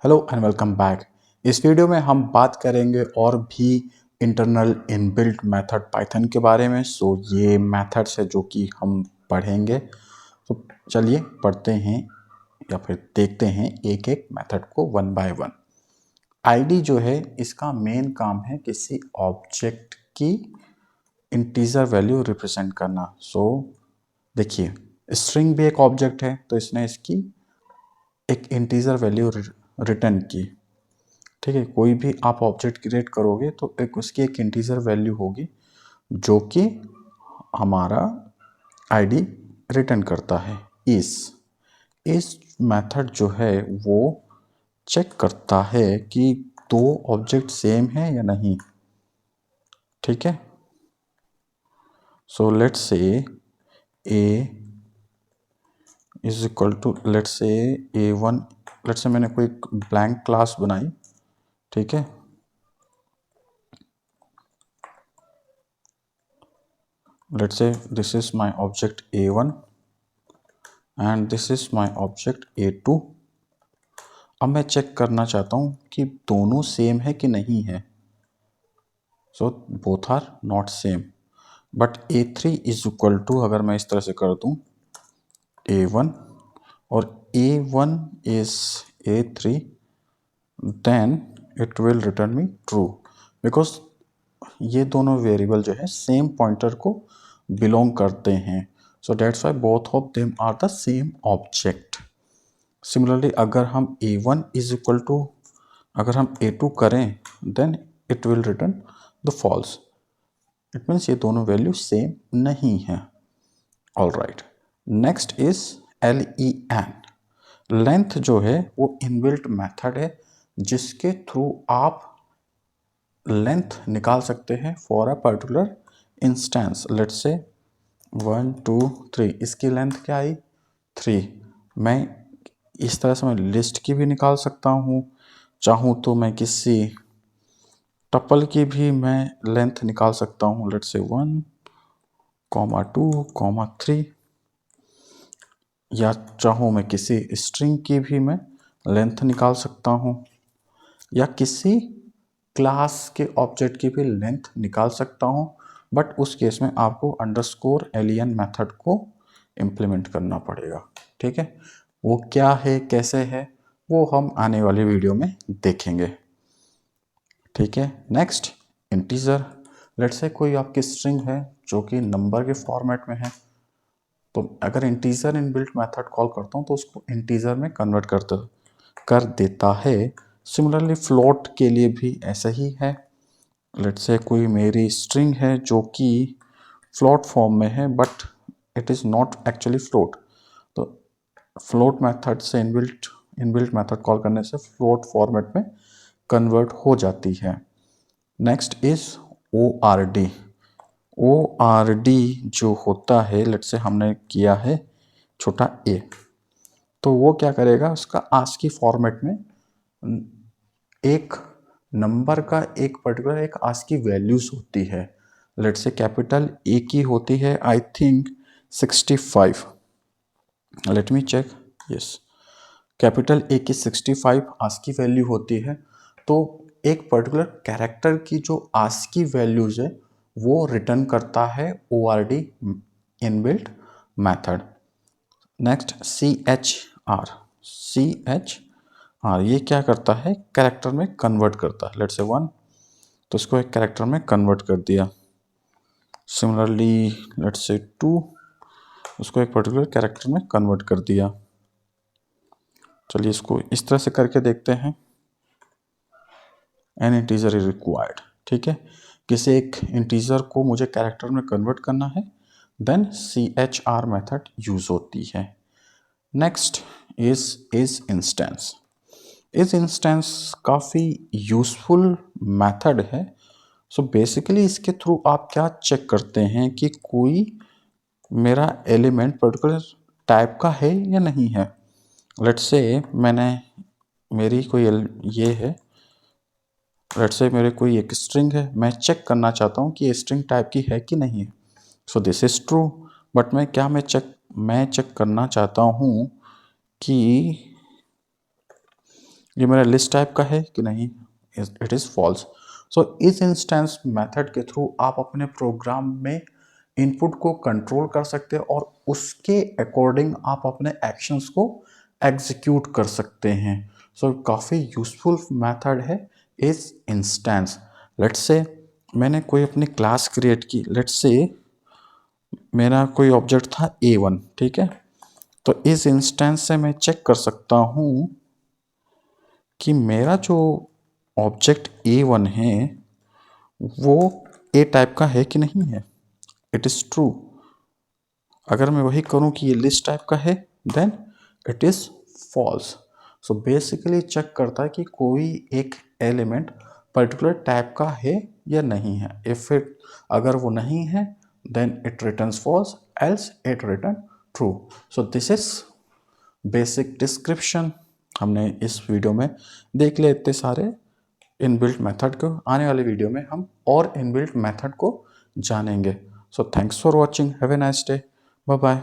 Hello and welcome back. इस video में हम बात करेंगे और भी इंटरनल इनबिल्ट मेथड पाइथन के बारे में। ये मेथड्स है जो कि हम पढ़ेंगे। तो चलिए पढ़ते हैं या फिर देखते हैं एक एक मेथड को वन बाय वन। आईडी जो है इसका मेन काम है किसी ऑब्जेक्ट की इंटीजर वैल्यू रिप्रेजेंट करना। देखिए, स्ट्रिंग भी एक ऑब्जेक्ट है तो इसने इसकी एक इंटीजर वैल्यू रिटर्न की। ठीक है, कोई भी आप ऑब्जेक्ट क्रिएट करोगे तो उसकी एक इंटीजर वैल्यू होगी जो कि हमारा आईडी रिटर्न करता है। इस मेथड जो है वो चेक करता है कि दो ऑब्जेक्ट सेम है या नहीं। ठीक है, so let's say A is equal to let's say A1। Let's say मैंने कोई ब्लैंक क्लास बनाई। ठीक है, let's say this is my object A1 and this is my object A2। अब मैं चेक करना चाहता हूं कि दोनों सेम है कि नहीं है। So both are not same, but A3 is equal to, अगर मैं इस तरह से कर दूं A1 और A1 is A3, then it will return me true because ये दोनों वेरिएबल जो है सेम पॉइंटर को बिलोंग करते हैं। So that's why both of them are the same object. Similarly अगर हम A1 इज इक्वल टू, अगर हम A2 करें then it will return the false. It means ये दोनों वैल्यू सेम नहीं है। All right, next is LEN। Length जो है वो इनबिल्ट मेथड है जिसके थ्रू आप लेंथ निकाल सकते हैं for a particular instance. Let's say 1 2 3, इसकी लेंथ क्या आई 3। मैं इस तरह से मैं लिस्ट की भी निकाल सकता हूँ, चाहूँ तो मैं किसी टपल की भी मैं लेंथ निकाल सकता हूँ। लेट्स से 1 2 3, या चाहूँ मैं किसी स्ट्रिंग की भी मैं लेंथ निकाल सकता हूँ, या किसी क्लास के ऑब्जेक्ट की भी लेंथ निकाल सकता हूँ। बट उस केस में आपको अंडरस्कोर LEN मेथड को इम्प्लीमेंट करना पड़ेगा। ठीक है, वो क्या है कैसे है वो हम आने वाली वीडियो में देखेंगे। ठीक है, नेक्स्ट इंटीजर। लेट्स से कोई आपकी स्ट्रिंग है जो कि नंबर के फॉर्मेट में है, तो अगर इंटीजर इनबिल्ट मेथड कॉल करता हूँ तो उसको इंटीजर में कन्वर्ट कर देता है। सिमिलरली फ्लोट के लिए भी ऐसा ही है। लेट्स से कोई मेरी स्ट्रिंग है जो कि फ्लोट फॉर्म में है but it is not actually float, तो फ्लोट मेथड से इनबिल्ट मेथड कॉल करने से फ्लोट फॉर्मेट में कन्वर्ट हो जाती है। Next is ORD। ORD जो होता है, लेट्स से हमने किया है छोटा a, तो वो क्या करेगा, उसका आस्की फॉर्मेट में एक नंबर का एक पर्टिकुलर एक आस्की वैल्यूज होती है। लेट्स से कैपिटल A की होती है I think 65। Let me check, yes, capital A की 65 आस्की वैल्यू होती है। तो एक पर्टिकुलर कैरेक्टर की जो आस्की वैल्यूज है वो रिटर्न करता है ORD inbuilt method. Next CHR ये क्या करता है, कैरेक्टर में कन्वर्ट करता है। लेट्स से 1, तो इसको एक कैरेक्टर में कन्वर्ट कर दिया। सिमिलरली लेट्स से 2, उसको एक पर्टिकुलर कैरेक्टर में कन्वर्ट कर दिया। चलिए इसको इस तरह से करके देखते हैं। N integer is required. ठीक है, किसी एक इंटीजर को मुझे कैरेक्टर में कन्वर्ट करना है, देन CHR मेथड यूज होती है। Next is instance. इस इंस्टेंस काफ़ी यूजफुल मेथड है। सो बेसिकली इसके थ्रू आप क्या चेक करते हैं कि कोई मेरा एलिमेंट पर्टिकुलर टाइप का है या नहीं है। लेट्स से मैंने मेरी कोई ये है, लेट्स से मेरे कोई एक स्ट्रिंग है, मैं चेक करना चाहता हूँ कि ये स्ट्रिंग टाइप की है कि नहीं है। सो दिस इज ट्रू, बट मैं चेक करना चाहता हूँ कि ये मेरा लिस्ट टाइप का है कि नहीं, इट इज़ फॉल्स। सो इस इंस्टेंस मेथड के थ्रू आप अपने प्रोग्राम में इनपुट को कंट्रोल कर सकते हैं और उसके अकॉर्डिंग आप अपने एक्शंस को एग्जीक्यूट कर सकते हैं। सो काफ़ी यूजफुल मेथड है इस इंस्टेंस। लेट्स से मैंने कोई अपनी क्लास क्रिएट की, लेट्स से मेरा कोई ऑब्जेक्ट था A1, ठीक है। तो इस इंस्टेंस से मैं चेक कर सकता हूँ कि मेरा जो ऑब्जेक्ट A1 है वो ए टाइप का है कि नहीं है। It is true. अगर मैं वही करूँ कि ये लिस्ट टाइप का है, then it is false. So basically check करता है कि कोई एक एलिमेंट पर्टिकुलर टाइप का है या नहीं है। इफ इट अगर वो नहीं है then it returns false, else it return true. So this is basic description हमने इस वीडियो में देख लिए इतने सारे इनबिल्ट मेथड को। आने वाले वीडियो में हम और इनबिल्ट मेथड को जानेंगे। So thanks for watching, have a nice day, bye bye.